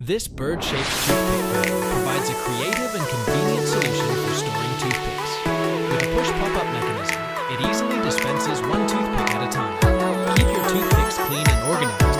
This bird-shaped toothpick holder provides a creative and convenient solution for storing toothpicks. With a push pop-up mechanism, it easily dispenses one toothpick at a time. Keep your toothpicks clean and organized